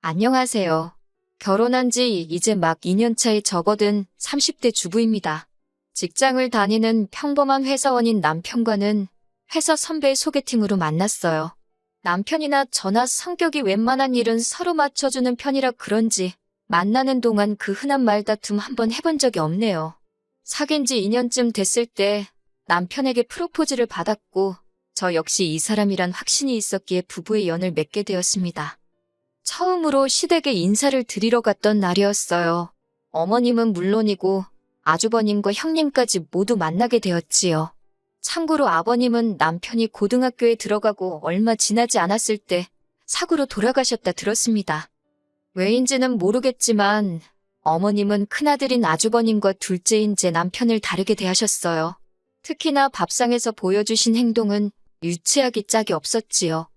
안녕하세요. 결혼한 지 이제 막 2년 차에 접어든 30대 주부입니다. 직장을 다니는 평범한 회사원인 남편과는 회사 선배의 소개팅으로 만났어요. 남편이나 저나 성격이 웬만한 일은 서로 맞춰주는 편이라 그런지 만나는 동안 그 흔한 말다툼 한번 해본 적이 없네요. 사귄 지 2년쯤 됐을 때 남편에게 프로포즈를 받았고 저 역시 이 사람이란 확신이 있었기에 부부의 연을 맺게 되었습니다. 처음으로 시댁에 인사를 드리러 갔던 날이었어요. 어머님은 물론이고 아주버님과 형님까지 모두 만나게 되었지요. 참고로 아버님은 남편이 고등학교에 들어가고 얼마 지나지 않았을 때 사고로 돌아가셨다 들었습니다. 왜인지는 모르겠지만 어머님은 큰아들인 아주버님과 둘째인 제 남편을 다르게 대하셨어요. 특히나 밥상에서 보여주신 행동은 유치하기 짝이 없었지요.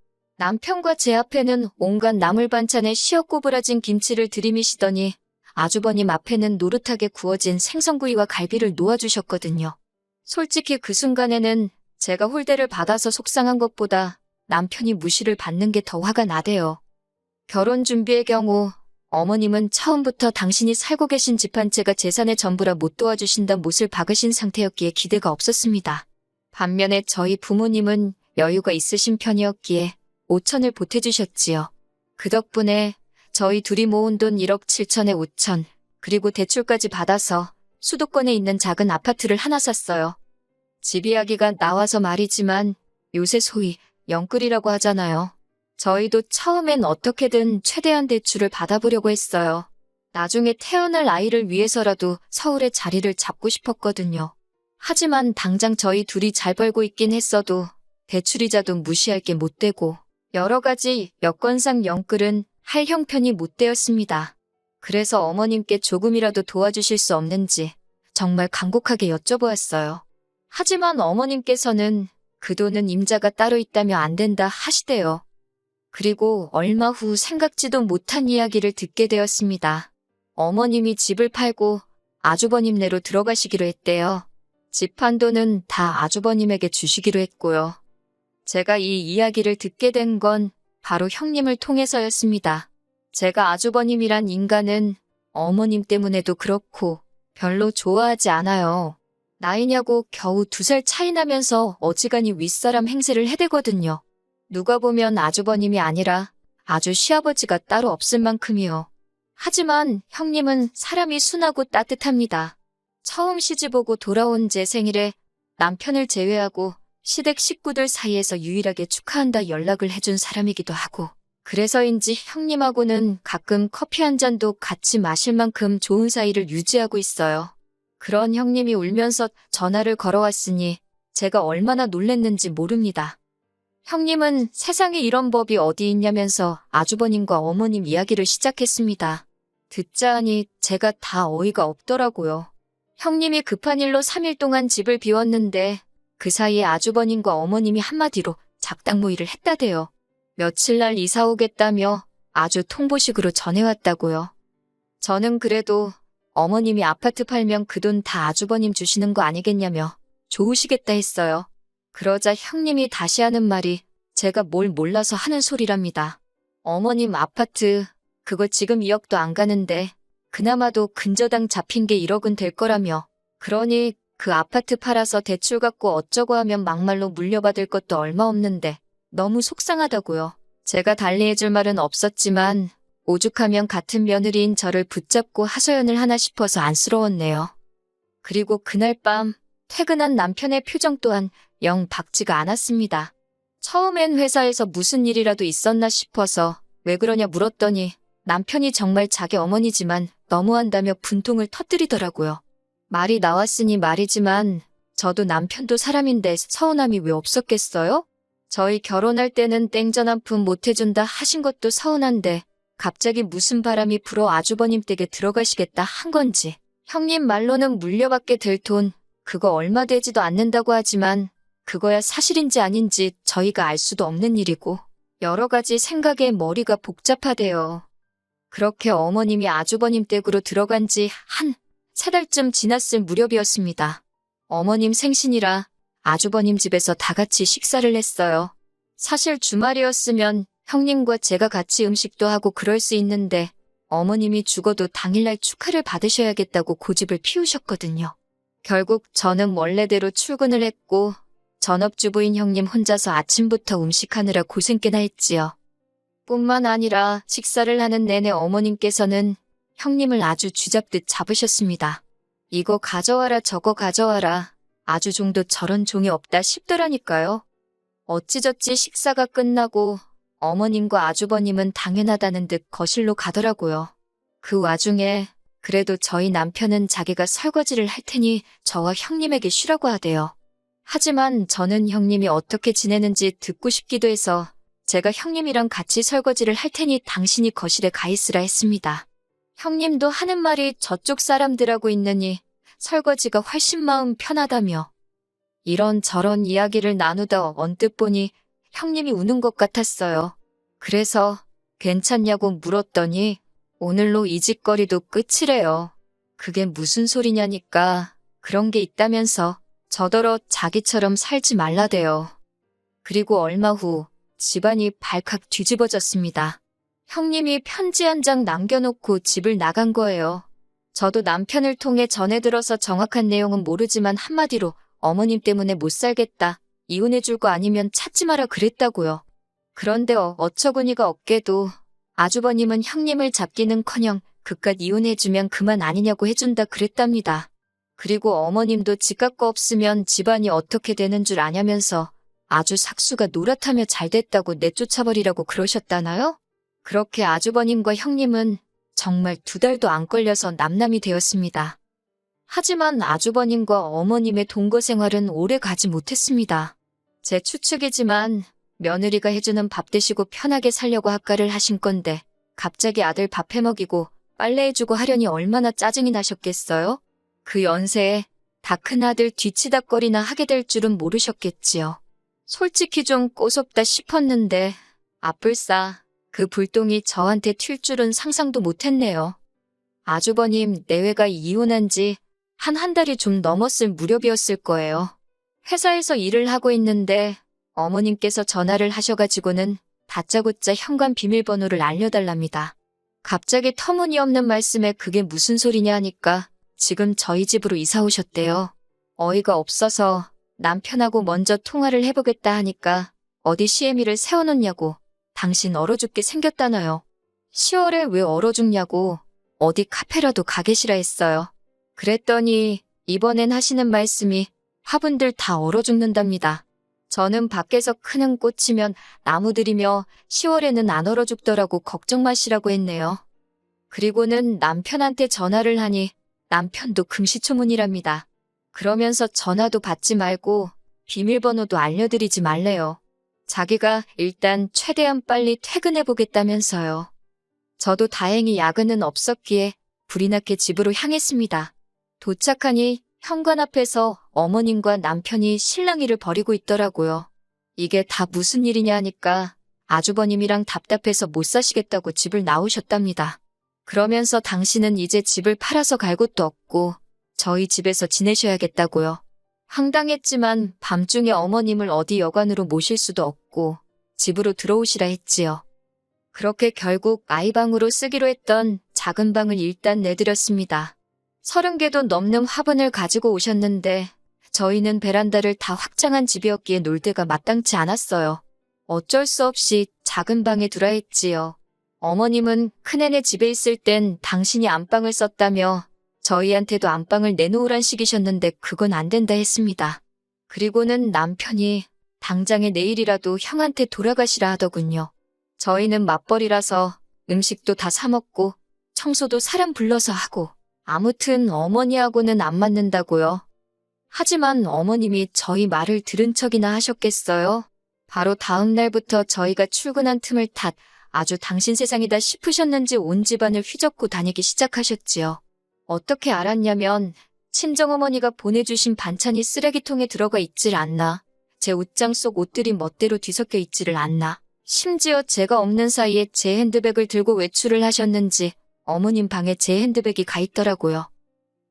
남편과 제 앞에는 온갖 나물 반찬에 시어 꼬부라진 김치를 들이미시더니 아주버님 앞에는 노릇하게 구워진 생선구이와 갈비를 놓아주셨거든요. 솔직히 그 순간에는 제가 홀대를 받아서 속상한 것보다 남편이 무시를 받는 게 더 화가 나대요. 결혼 준비의 경우 어머님은 처음부터 당신이 살고 계신 집 한 채가 재산의 전부라 못 도와주신다 못을 박으신 상태였기에 기대가 없었습니다. 반면에 저희 부모님은 여유가 있으신 편이었기에 5천을 보태주셨지요. 그 덕분에 저희 둘이 모은 돈 1억 7천에 5천, 그리고 대출까지 받아서 수도권에 있는 작은 아파트를 하나 샀어요. 집 이야기가 나와서 말이지만 요새 소위 영끌이라고 하잖아요. 저희도 처음엔 어떻게든 최대한 대출을 받아보려고 했어요. 나중에 태어날 아이를 위해서라도 서울에 자리를 잡고 싶었거든요. 하지만 당장 저희 둘이 잘 벌고 있긴 했어도 대출이자도 무시할 게 못 되고 여러 가지 여건상 영끌은 할 형편이 못 되었습니다. 그래서 어머님께 조금이라도 도와주실 수 없는지 정말 간곡하게 여쭤보았어요. 하지만 어머님께서는 그 돈은 임자가 따로 있다며 안 된다 하시대요. 그리고 얼마 후 생각지도 못한 이야기를 듣게 되었습니다. 어머님이 집을 팔고 아주버님네로 들어가시기로 했대요. 집 판 돈은 다 아주버님에게 주시기로 했고요. 제가 이 이야기를 듣게 된 건 바로 형님을 통해서였습니다. 제가 아주버님이란 인간은 어머님 때문에도 그렇고 별로 좋아하지 않아요. 나이냐고 겨우 2살 차이 나면서 어지간히 윗사람 행세를 해대거든요. 누가 보면 아주버님이 아니라 아주 시아버지가 따로 없을 만큼이요. 하지만 형님은 사람이 순하고 따뜻합니다. 처음 시집오고 돌아온 제 생일에 남편을 제외하고 시댁 식구들 사이에서 유일하게 축하한다 연락을 해준 사람이기도 하고 그래서인지 형님하고는 가끔 커피 한 잔도 같이 마실 만큼 좋은 사이를 유지하고 있어요. 그런 형님이 울면서 전화를 걸어왔으니 제가 얼마나 놀랬는지 모릅니다. 형님은 세상에 이런 법이 어디 있냐면서 아주버님과 어머님 이야기를 시작했습니다. 듣자 하니 제가 다 어이가 없더라고요. 형님이 급한 일로 3일 동안 집을 비웠는데 그 사이에 아주버님과 어머님이 한마디로 작당 모의를 했다대요. 며칠 날 이사 오겠다며 아주 통보식으로 전해왔다고요. 저는 그래도 어머님이 아파트 팔면 그 돈 다 아주버님 주시는 거 아니겠냐며 좋으시겠다 했어요. 그러자 형님이 다시 하는 말이 제가 뭘 몰라서 하는 소리랍니다. 어머님 아파트 그거 지금 2억도 안 가는데 그나마도 근저당 잡힌 게 1억은 될 거라며 그러니 그 아파트 팔아서 대출 받고 어쩌고 하면 막말로 물려받을 것도 얼마 없는데 너무 속상하다고요. 제가 달리해줄 말은 없었지만 오죽하면 같은 며느리인 저를 붙잡고 하소연을 하나 싶어서 안쓰러웠네요. 그리고 그날 밤 퇴근한 남편의 표정 또한 영 밝지가 않았습니다. 처음엔 회사에서 무슨 일이라도 있었나 싶어서 왜 그러냐 물었더니 남편이 정말 자기 어머니지만 너무한다며 분통을 터뜨리더라고요. 말이 나왔으니 말이지만 저도 남편도 사람인데 서운함이 왜 없었겠어요? 저희 결혼할 때는 땡전 한 푼 못 해준다 하신 것도 서운한데 갑자기 무슨 바람이 불어 아주버님 댁에 들어가시겠다 한 건지 형님 말로는 물려받게 될 돈 그거 얼마 되지도 않는다고 하지만 그거야 사실인지 아닌지 저희가 알 수도 없는 일이고 여러 가지 생각에 머리가 복잡하대요. 그렇게 어머님이 아주버님 댁으로 들어간 지 한 3달쯤 지났을 무렵이었습니다. 어머님 생신이라 아주버님 집에서 다 같이 식사를 했어요. 사실 주말이었으면 형님과 제가 같이 음식도 하고 그럴 수 있는데 어머님이 죽어도 당일날 축하를 받으셔야겠다고 고집을 피우셨거든요. 결국 저는 원래대로 출근을 했고 전업주부인 형님 혼자서 아침부터 음식하느라 고생 꽤나 했지요. 뿐만 아니라 식사를 하는 내내 어머님께서는 형님을 아주 쥐잡듯 잡으셨습니다. 이거 가져와라 저거 가져와라. 아주 종도 저런 종이 없다 싶더라니까요. 어찌저찌 식사가 끝나고 어머님과 아주버님은 당연하다는 듯 거실로 가더라고요. 그 와중에 그래도 저희 남편은 자기가 설거지를 할 테니 저와 형님에게 쉬라고 하대요. 하지만 저는 형님이 어떻게 지내는지 듣고 싶기도 해서 제가 형님이랑 같이 설거지를 할 테니 당신이 거실에 가 있으라 했습니다. 형님도 하는 말이 저쪽 사람들하고 있느니 설거지가 훨씬 마음 편하다며. 이런저런 이야기를 나누다 언뜻 보니 형님이 우는 것 같았어요. 그래서 괜찮냐고 물었더니 오늘로 이 짓거리도 끝이래요. 그게 무슨 소리냐니까 그런 게 있다면서 저더러 자기처럼 살지 말라대요. 그리고 얼마 후 집안이 발칵 뒤집어졌습니다. 형님이 편지 한 장 남겨놓고 집을 나간 거예요. 저도 남편을 통해 전해 들어서 정확한 내용은 모르지만 한마디로 어머님 때문에 못 살겠다. 이혼해줄 거 아니면 찾지 마라 그랬다고요. 그런데 어처구니가 없게도 아주버님은 형님을 잡기는커녕 그깟 이혼해주면 그만 아니냐고 해준다 그랬답니다. 그리고 어머님도 지각 거 없으면 집안이 어떻게 되는 줄 아냐면서 아주 삭수가 노랗다며 잘됐다고 내쫓아버리라고 그러셨다나요? 그렇게 아주버님과 형님은 정말 2달도 안 걸려서 남남이 되었습니다. 하지만 아주버님과 어머님의 동거 생활은 오래 가지 못했습니다. 제 추측이지만 며느리가 해주는 밥 드시고 편하게 살려고 합가를 하신 건데 갑자기 아들 밥 해먹이고 빨래해주고 하려니 얼마나 짜증이 나셨겠어요? 그 연세에 다 큰 아들 뒤치다꺼리나 하게 될 줄은 모르셨겠지요. 솔직히 좀 꼬숩다 싶었는데 아뿔싸 그 불똥이 저한테 튈 줄은 상상도 못했네요. 아주버님 내외가 이혼한 지 한 달이 좀 넘었을 무렵이었을 거예요. 회사에서 일을 하고 있는데 어머님께서 전화를 하셔가지고는 다짜고짜 현관 비밀번호를 알려달랍니다. 갑자기 터무니없는 말씀에 그게 무슨 소리냐 하니까 지금 저희 집으로 이사 오셨대요. 어이가 없어서 남편하고 먼저 통화를 해보겠다 하니까 어디 시애미를 세워놓냐고 당신 얼어 죽게 생겼다너요. 10월에 왜 얼어 죽냐고 어디 카페라도 가 계시라 했어요. 그랬더니 이번엔 하시는 말씀이 화분들 다 얼어 죽는답니다. 저는 밖에서 크는 꽃이면 나무들이며 10월에는 안 얼어 죽더라고 걱정 마시라고 했네요. 그리고는 남편한테 전화를 하니 남편도 금시초문이랍니다. 그러면서 전화도 받지 말고 비밀번호도 알려드리지 말래요. 자기가 일단 최대한 빨리 퇴근해보겠다면서요. 저도 다행히 야근은 없었기에 불이 나게 집으로 향했습니다. 도착하니 현관 앞에서 어머님과 남편이 실랑이를 벌이고 있더라고요. 이게 다 무슨 일이냐 하니까 아주버님이랑 답답해서 못 사시겠다고 집을 나오셨답니다. 그러면서 당신은 이제 집을 팔아서 갈 곳도 없고 저희 집에서 지내셔야겠다고요. 황당했지만 밤중에 어머님을 어디 여관으로 모실 수도 없고 집으로 들어오시라 했지요. 그렇게 결국 아이방으로 쓰기로 했던 작은 방을 일단 내드렸습니다. 30개도 넘는 화분을 가지고 오셨는데 저희는 베란다를 다 확장한 집이었기에 놀 데가 마땅치 않았어요. 어쩔 수 없이 작은 방에 두라 했지요. 어머님은 큰애네 집에 있을 땐 당신이 안방을 썼다며 저희한테도 안방을 내놓으란 식이셨는데 그건 안 된다 했습니다. 그리고는 남편이 당장에 내일이라도 형한테 돌아가시라 하더군요. 저희는 맞벌이라서 음식도 다 사 먹고 청소도 사람 불러서 하고 아무튼 어머니하고는 안 맞는다고요. 하지만 어머님이 저희 말을 들은 척이나 하셨겠어요? 바로 다음 날부터 저희가 출근한 틈을 탓 아주 당신 세상이다 싶으셨는지 온 집안을 휘젓고 다니기 시작하셨지요. 어떻게 알았냐면 친정어머니가 보내주신 반찬이 쓰레기통에 들어가 있질 않나, 제 옷장 속 옷들이 멋대로 뒤섞여 있지를 않나, 심지어 제가 없는 사이에 제 핸드백을 들고 외출을 하셨는지 어머님 방에 제 핸드백이 가 있더라고요.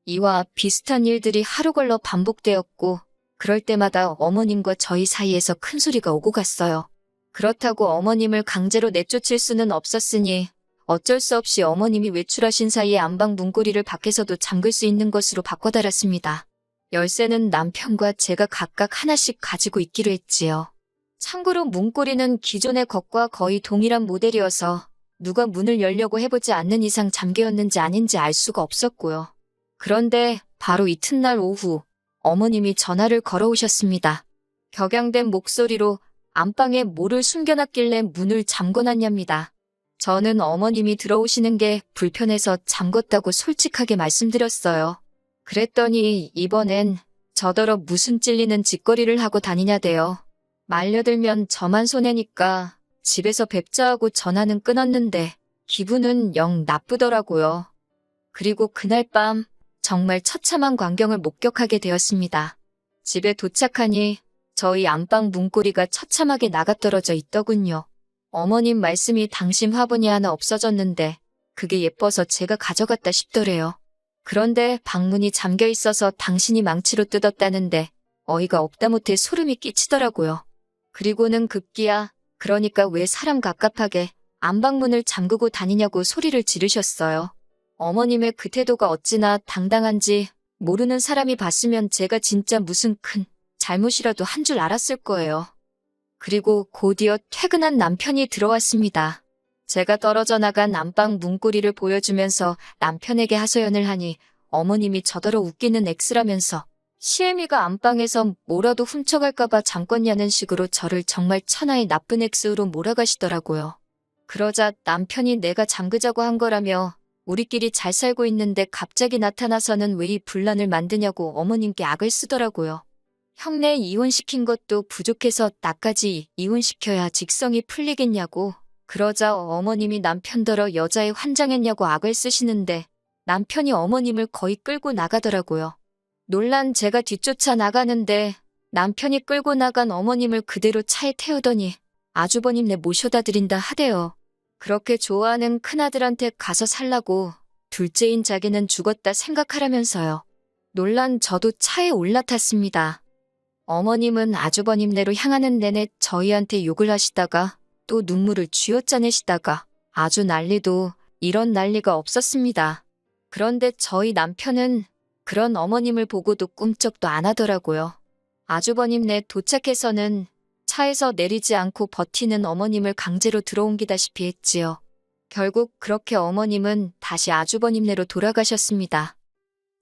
이와 비슷한 일들이 하루 걸러 반복되었고 그럴 때마다 어머님과 저희 사이에서 큰 소리가 오고 갔어요. 그렇다고 어머님을 강제로 내쫓을 수는 없었으니 어쩔 수 없이 어머님이 외출하신 사이에 안방 문고리를 밖에서도 잠글 수 있는 것으로 바꿔달았습니다. 열쇠는 남편과 제가 각각 하나씩 가지고 있기로 했지요. 참고로 문고리는 기존의 것과 거의 동일한 모델이어서 누가 문을 열려고 해보지 않는 이상 잠겨였는지 아닌지 알 수가 없었고요. 그런데 바로 이튿날 오후 어머님이 전화를 걸어오셨습니다. 격양된 목소리로 안방에 뭐를 숨겨놨길래 문을 잠궈놨냐입니다. 저는 어머님이 들어오시는 게 불편해서 잠궜다고 솔직하게 말씀드렸어요. 그랬더니 이번엔 저더러 무슨 찔리는 짓거리를 하고 다니냐대요. 말려들면 저만 손해니까 집에서 뵙자 하고 전화는 끊었는데 기분은 영 나쁘더라고요. 그리고 그날 밤 정말 처참한 광경을 목격하게 되었습니다. 집에 도착하니 저희 안방 문고리가 처참하게 나가떨어져 있더군요. 어머님 말씀이 당신 화분이 하나 없어졌는데 그게 예뻐서 제가 가져갔다 싶더래요. 그런데 방문이 잠겨 있어서 당신이 망치로 뜯었다는데 어이가 없다 못해 소름이 끼치더라고요. 그리고는 급기야 그러니까 왜 사람 갑갑하게 안방문을 잠그고 다니냐고 소리를 지르셨어요. 어머님의 그 태도가 어찌나 당당한지 모르는 사람이 봤으면 제가 진짜 무슨 큰 잘못이라도 한 줄 알았을 거예요. 그리고 곧이어 퇴근한 남편이 들어왔습니다. 제가 떨어져 나간 안방 문고리를 보여주면서 남편에게 하소연을 하니 어머님이 저더러 웃기는 X라면서 시애미가 안방에서 뭐라도 훔쳐갈까봐 잠궜냐는 식으로 저를 정말 천하의 나쁜 X로 몰아가시더라고요. 그러자 남편이 내가 잠그자고 한 거라며 우리끼리 잘 살고 있는데 갑자기 나타나서는 왜 이 분란을 만드냐고 어머님께 악을 쓰더라고요. 형네 이혼시킨 것도 부족해서 나까지 이혼시켜야 직성이 풀리겠냐고. 그러자 어머님이 남편더러 여자애 환장했냐고 악을 쓰시는데 남편이 어머님을 거의 끌고 나가더라고요. 놀란 제가 뒤쫓아 나가는데 남편이 끌고 나간 어머님을 그대로 차에 태우더니 아주버님네 모셔다 드린다 하대요. 그렇게 좋아하는 큰아들한테 가서 살라고 둘째인 자기는 죽었다 생각하라면서요. 놀란 저도 차에 올라탔습니다. 어머님은 아주버님네로 향하는 내내 저희한테 욕을 하시다가 또 눈물을 쥐어짜내시다가 아주 난리도 이런 난리가 없었습니다. 그런데 저희 남편은 그런 어머님을 보고도 꿈쩍도 안 하더라고요. 아주버님네 도착해서는 차에서 내리지 않고 버티는 어머님을 강제로 들어옮기다시피 했지요. 결국 그렇게 어머님은 다시 아주버님네로 돌아가셨습니다.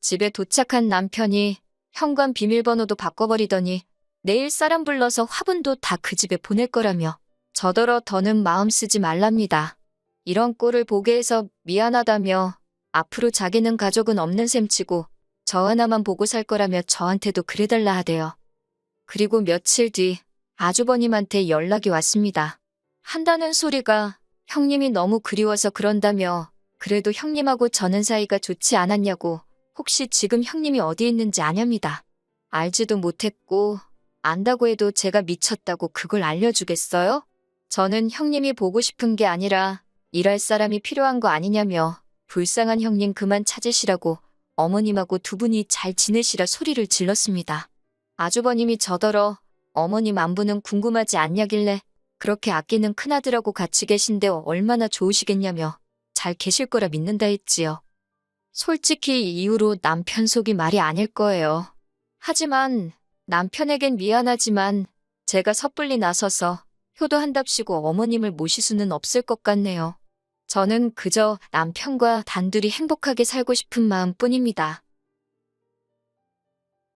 집에 도착한 남편이 현관 비밀번호도 바꿔버리더니 내일 사람 불러서 화분도 다 그 집에 보낼 거라며 저더러 더는 마음 쓰지 말랍니다. 이런 꼴을 보게 해서 미안하다며 앞으로 자기는 가족은 없는 셈치고 저 하나만 보고 살 거라며 저한테도 그래달라 하대요. 그리고 며칠 뒤 아주버님한테 연락이 왔습니다. 한다는 소리가 형님이 너무 그리워서 그런다며 그래도 형님하고 저는 사이가 좋지 않았냐고 혹시 지금 형님이 어디 있는지 아냐입니다. 알지도 못했고 안다고 해도 제가 미쳤다고 그걸 알려주겠어요? 저는 형님이 보고 싶은 게 아니라 일할 사람이 필요한 거 아니냐며 불쌍한 형님 그만 찾으시라고 어머님하고 두 분이 잘 지내시라 소리를 질렀습니다. 아주버님이 저더러 어머님 안부는 궁금하지 않냐길래 그렇게 아끼는 큰아들하고 같이 계신데 얼마나 좋으시겠냐며 잘 계실 거라 믿는다 했지요. 솔직히 이 이후로 남편 속이 말이 아닐 거예요. 하지만 남편에겐 미안하지만 제가 섣불리 나서서 효도한답시고 어머님을 모실 수는 없을 것 같네요. 저는 그저 남편과 단둘이 행복하게 살고 싶은 마음뿐입니다.